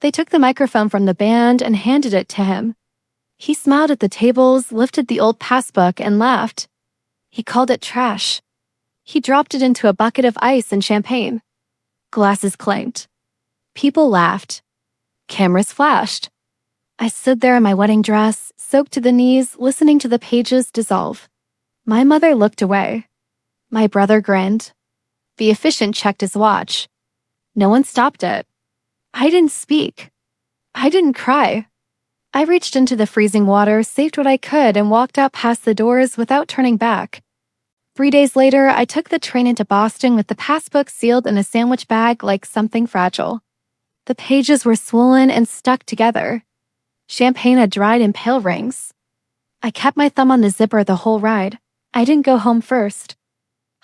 They took the microphone from the band and handed it to him. He smiled at the tables, lifted the old passbook, and laughed. He called it trash. He dropped it into a bucket of ice and champagne. Glasses clanked. People laughed. Cameras flashed. I stood there in my wedding dress, soaked to the knees, listening to the pages dissolve. My mother looked away. My brother grinned. The officiant checked his watch. No one stopped it. I didn't speak. I didn't cry. I reached into the freezing water, saved what I could, and walked out past the doors without turning back. 3 days later, I took the train into Boston with the passbook sealed in a sandwich bag like something fragile. The pages were swollen and stuck together. Champagne had dried in pale rings. I kept my thumb on the zipper the whole ride. I didn't go home first.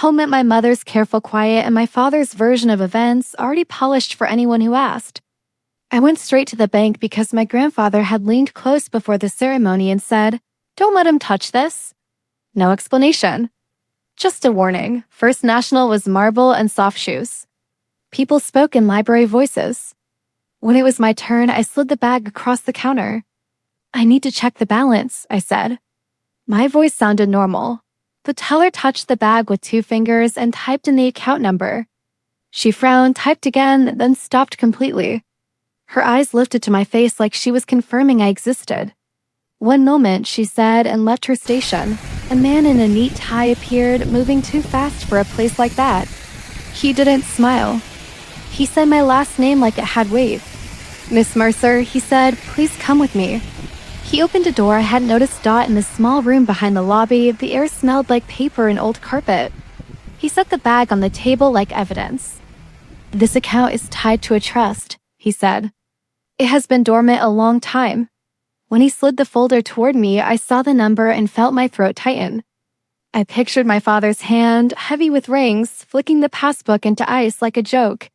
Home meant my mother's careful quiet and my father's version of events, already polished for anyone who asked. I went straight to the bank because my grandfather had leaned close before the ceremony and said, "Don't let him touch this." No explanation. Just a warning. First National was marble and soft shoes. People spoke in library voices. When it was my turn, I slid the bag across the counter. "I need to check the balance," I said. My voice sounded normal. The teller touched the bag with 2 fingers and typed in the account number. She frowned, typed again, then stopped completely. Her eyes lifted to my face like she was confirming I existed. "One moment," she said, and left her station. A man in a neat tie appeared, moving too fast for a place like that. He didn't smile. He said my last name like it had weight. "Miss Mercer," he said, "please come with me." He opened a door I hadn't noticed Dot in the small room behind the lobby. The air smelled like paper and old carpet. He set the bag on the table like evidence. "This account is tied to a trust," he said. "It has been dormant a long time." When he slid the folder toward me, I saw the number and felt my throat tighten. I pictured my father's hand, heavy with rings, flicking the passbook into ice like a joke.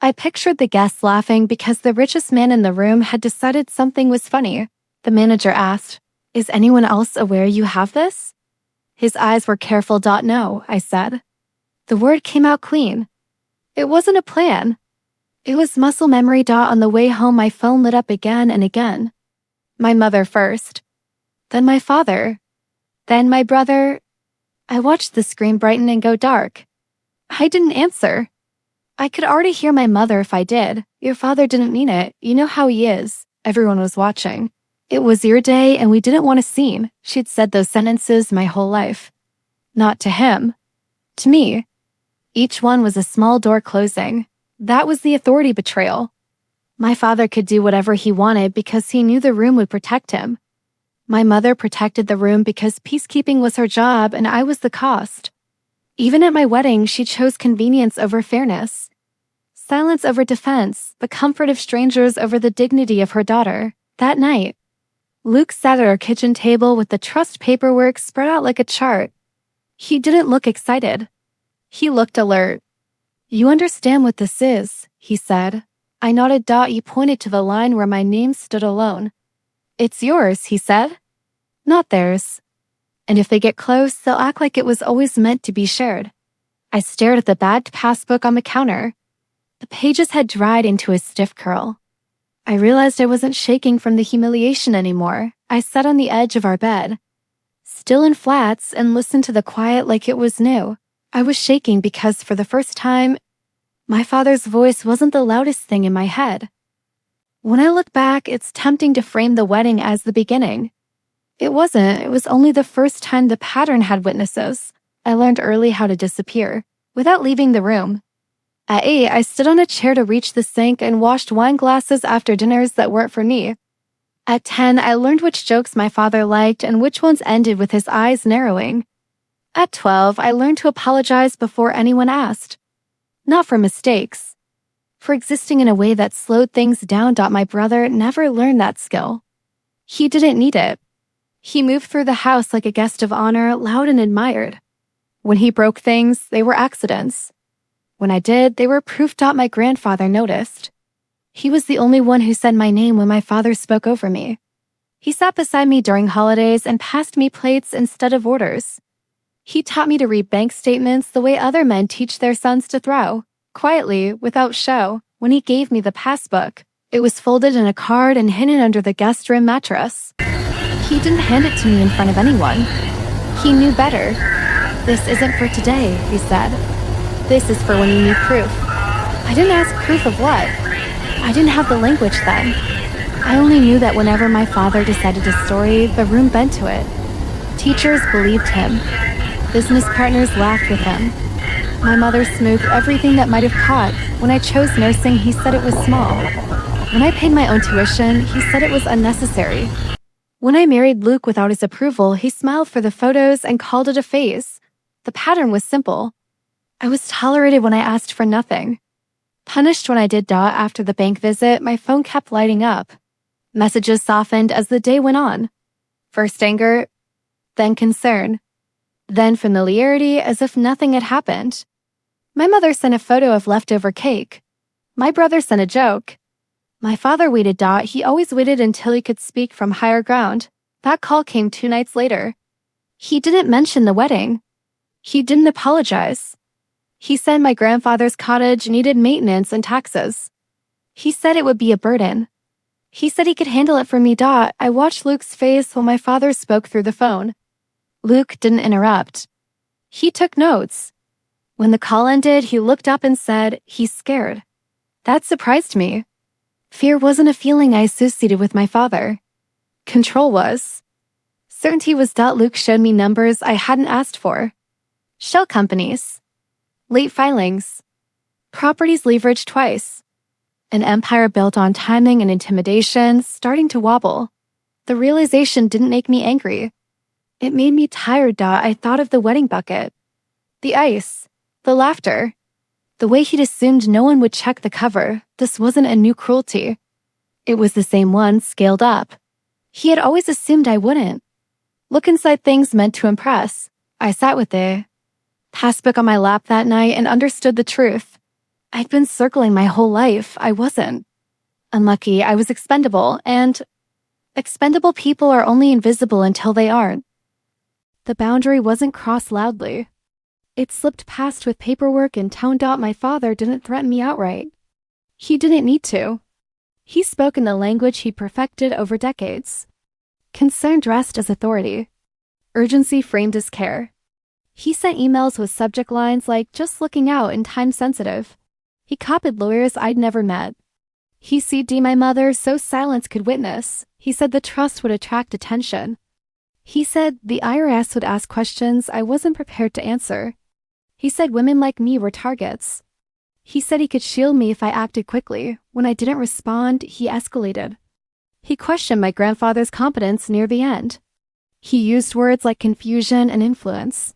I pictured the guests laughing because the richest man in the room had decided something was funny. The manager asked, "Is anyone else aware you have this?" His eyes were careful. "No," I said. The word came out clean. It wasn't a plan. It was muscle memory. On the way home, my phone lit up again and again. My mother first. Then my father. Then my brother. I watched the screen brighten and go dark. I didn't answer. I could already hear my mother if I did. "Your father didn't mean it. You know how he is." Everyone was watching. "It was your day and we didn't want a scene." She'd said those sentences my whole life. Not to him. To me. Each one was a small door closing. That was the authority betrayal. My father could do whatever he wanted because he knew the room would protect him. My mother protected the room because peacekeeping was her job and I was the cost. Even at my wedding, she chose convenience over fairness. Silence over defense, the comfort of strangers over the dignity of her daughter. That night, Luke sat at our kitchen table with the trust paperwork spread out like a chart. He didn't look excited. He looked alert. "You understand what this is," he said. I nodded. "You pointed to the line where my name stood alone." "It's yours," he said. "Not theirs. And if they get close, they'll act like it was always meant to be shared." I stared at the bagged passbook on the counter. The pages had dried into a stiff curl. I realized I wasn't shaking from the humiliation anymore. I sat on the edge of our bed, still in flats, and listened to the quiet like it was new. I was shaking because, for the first time, my father's voice wasn't the loudest thing in my head. When I look back, it's tempting to frame the wedding as the beginning. It wasn't. It was only the first time the pattern had witnesses. I learned early how to disappear, without leaving the room. At 8, I stood on a chair to reach the sink and washed wine glasses after dinners that weren't for me. At 10, I learned which jokes my father liked and which ones ended with his eyes narrowing. At 12, I learned to apologize before anyone asked. Not for mistakes. For existing in a way that slowed things down. My brother never learned that skill. He didn't need it. He moved through the house like a guest of honor, loud and admired. When he broke things, they were accidents. When I did, they were proof. My grandfather noticed. He was the only one who said my name when my father spoke over me. He sat beside me during holidays and passed me plates instead of orders. He taught me to read bank statements the way other men teach their sons to throw, quietly, without show. When he gave me the passbook, It was folded in a card and hidden under the guest room mattress. He didn't hand it to me in front of anyone. He knew better. "This isn't for today," he said. "This is for when you need proof." I didn't ask proof of what. I didn't have the language then. I only knew that whenever my father decided a story, the room bent to it. Teachers believed him. Business partners laughed with him. My mother smoothed everything that might have caught. When I chose nursing, he said it was small. When I paid my own tuition, he said it was unnecessary. When I married Luke without his approval, he smiled for the photos and called it a phase. The pattern was simple. I was tolerated when I asked for nothing. Punished when I did dot after the bank visit, my phone kept lighting up. Messages softened as the day went on. First anger, then concern, then familiarity as if nothing had happened. My mother sent a photo of leftover cake. My brother sent a joke. My father waited dot. He always waited until he could speak from higher ground. That call came 2 nights later. He didn't mention the wedding. He didn't apologize. He said my grandfather's cottage needed maintenance and taxes. He said it would be a burden. He said he could handle it for me dot. I watched Luke's face while my father spoke through the phone. Luke didn't interrupt. He took notes. When the call ended, he looked up and said, "He's scared." That surprised me. Fear wasn't a feeling I associated with my father. Control was. Certainty was dot. Luke showed me numbers I hadn't asked for. Shell companies. Late filings. Properties leveraged twice. An empire built on timing and intimidation starting to wobble. The realization didn't make me angry. It made me tired dot. I thought of the wedding bucket. The ice. The laughter. The way he'd assumed no one would check the cover. This wasn't a new cruelty. It was the same one scaled up. He had always assumed I wouldn't. Look inside things meant to impress. I sat with the Passbook on my lap that night and understood the truth. I'd been circling my whole life. I wasn't. Unlucky, I was expendable, and expendable people are only invisible until they aren't. The boundary wasn't crossed loudly. It slipped past with paperwork and tone dot. My father didn't threaten me outright. He didn't need to. He spoke in the language he'd perfected over decades. Concern dressed as authority. Urgency framed as care. He sent emails with subject lines like "just looking out" and "time sensitive." He copied lawyers I'd never met. He CC'd my mother so silence could witness. He said the trust would attract attention. He said the IRS would ask questions I wasn't prepared to answer. He said women like me were targets. He said he could shield me if I acted quickly. When I didn't respond, he escalated. He questioned my grandfather's competence near the end. He used words like confusion and influence.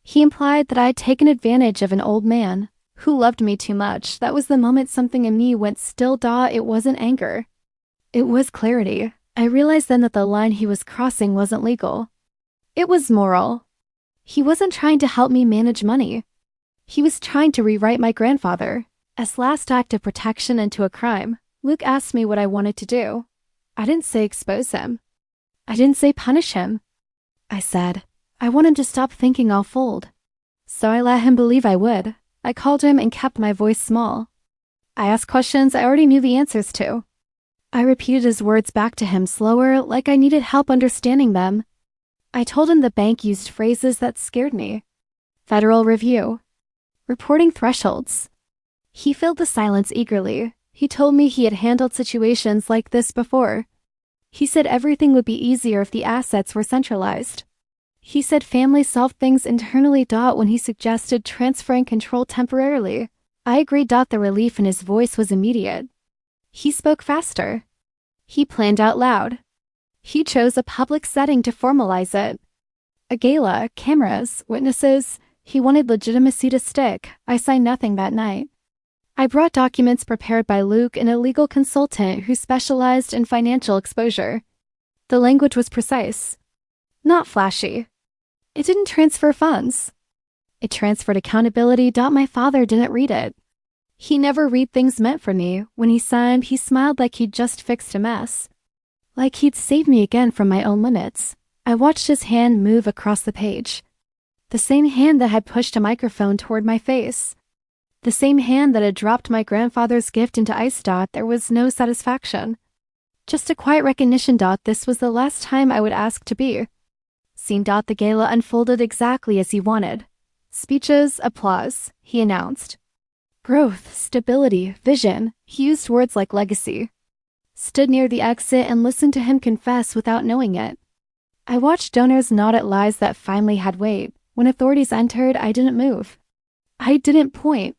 He implied that I had taken advantage of an old man who loved me too much. That was the moment something in me went still dot. It wasn't anger. It was clarity. I realized then that the line he was crossing wasn't legal. It was moral. He wasn't trying to help me manage money. He was trying to rewrite my grandfather. As last act of protection into a crime, Luke asked me what I wanted to do. I didn't say expose him. I didn't say punish him. I said, I want him to stop thinking I'll fold. So I let him believe I would. I called him and kept my voice small. I asked questions I already knew the answers to. I repeated his words back to him slower, like I needed help understanding them. I told him the bank used phrases that scared me. Federal review. Reporting thresholds. He filled the silence eagerly. He told me he had handled situations like this before. He said everything would be easier if the assets were centralized. He said families solved things internally dot. When he suggested transferring control temporarily, I agreed dot. The relief in his voice was immediate. He spoke faster. He planned out loud. He chose a public setting to formalize it. A gala, cameras, witnesses. He wanted legitimacy to stick. I signed nothing that night. I brought documents prepared by Luke and a legal consultant who specialized in financial exposure. The language was precise. Not flashy. It didn't transfer funds. It transferred accountability. My father didn't read it. He never read things meant for me. When he signed, he smiled like he'd just fixed a mess. Like he'd saved me again from my own limits. I watched his hand move across the page. The same hand that had pushed a microphone toward my face. The same hand that had dropped my grandfather's gift into ice. There was no satisfaction. Just a quiet recognition. This was the last time I would ask to be. Scene. The gala unfolded exactly as he wanted. Speeches, applause, he announced. Growth, stability, vision. He used words like legacy. Stood near the exit and listened to him confess without knowing it. I watched donors nod at lies that finally had weight. When authorities entered, I didn't move. I didn't point.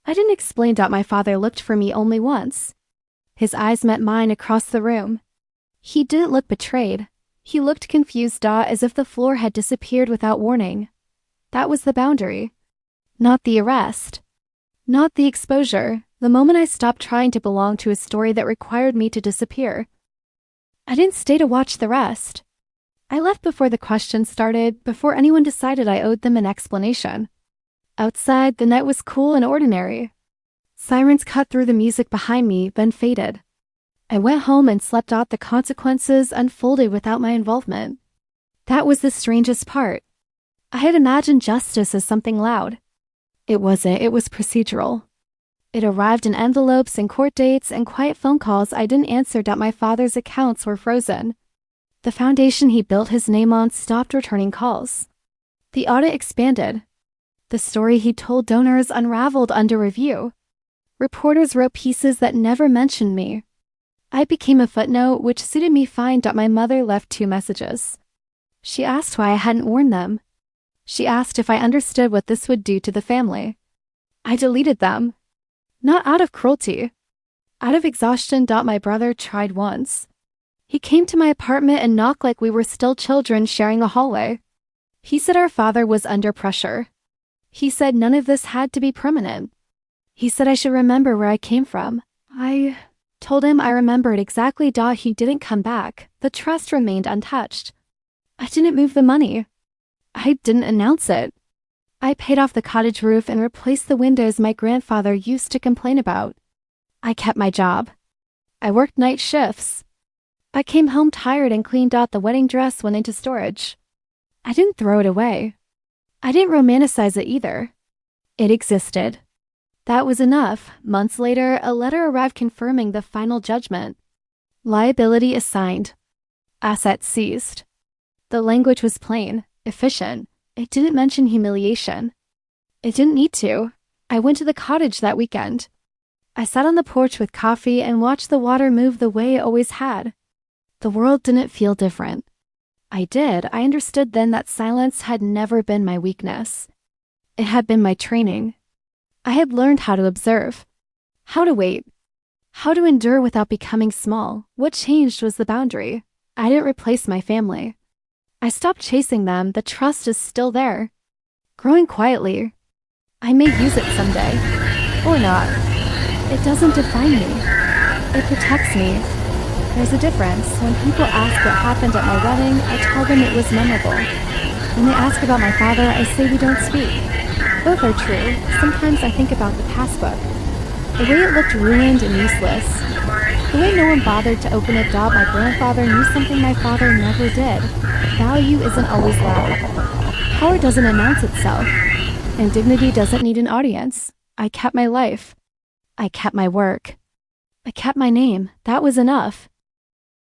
I didn't explain. My father looked for me only once. His eyes met mine across the room. He didn't look betrayed. He looked confused. As if the floor had disappeared without warning. That was the boundary. Not the arrest. Not the exposure. The moment I stopped trying to belong to a story that required me to disappear. I didn't stay to watch the rest. I left before the questions started, before anyone decided I owed them an explanation. Outside, the night was cool and ordinary. Sirens cut through the music behind me, then faded. I went home and slept. The consequences unfolded without my involvement. That was the strangest part. I had imagined justice as something loud. It wasn't. It was procedural. It arrived in envelopes and court dates and quiet phone calls I didn't answer. My father's accounts were frozen. The foundation he built his name on stopped returning calls. The audit expanded. The story he told donors unraveled under review. Reporters wrote pieces that never mentioned me. I became a footnote, which suited me fine. My mother left 2 messages. She asked why I hadn't warned them. She asked if I understood what this would do to the family. I deleted them. Not out of cruelty. Out of exhaustion. My brother tried once. He came to my apartment and knocked like we were still children sharing a hallway. He said our father was under pressure. He said none of this had to be permanent. He said I should remember where I came from. I told him I remembered exactly. He didn't come back. The trust remained untouched. I didn't move the money. I didn't announce it. I paid off the cottage roof and replaced the windows my grandfather used to complain about. I kept my job. I worked night shifts. I came home tired and cleaned. The wedding dress went into storage. I didn't throw it away. I didn't romanticize it either. It existed. That was enough. Months later, a letter arrived confirming the final judgment. Liability assigned. Assets seized. The language was plain, efficient. It didn't mention humiliation. It didn't need to. I went to the cottage that weekend. I sat on the porch with coffee and watched the water move the way it always had. The world didn't feel different. I did. I understood then that silence had never been my weakness. It had been my training. I had learned how to observe, how to wait, how to endure without becoming small. What changed was the boundary. I didn't replace my family. I stopped chasing them. The trust is still there, growing quietly. I may use it someday, or not. It doesn't define me. It protects me. There's a difference. When people ask what happened at my wedding, I tell them it was memorable. When they ask about my father, I say we don't speak. Both are true. Sometimes I think about the Passbook. The way it looked ruined and useless. The way no one bothered to open it. My grandfather knew something my father never did. Value isn't always loud. Power doesn't announce itself. And dignity doesn't need an audience. I kept my life. I kept my work. I kept my name. That was enough.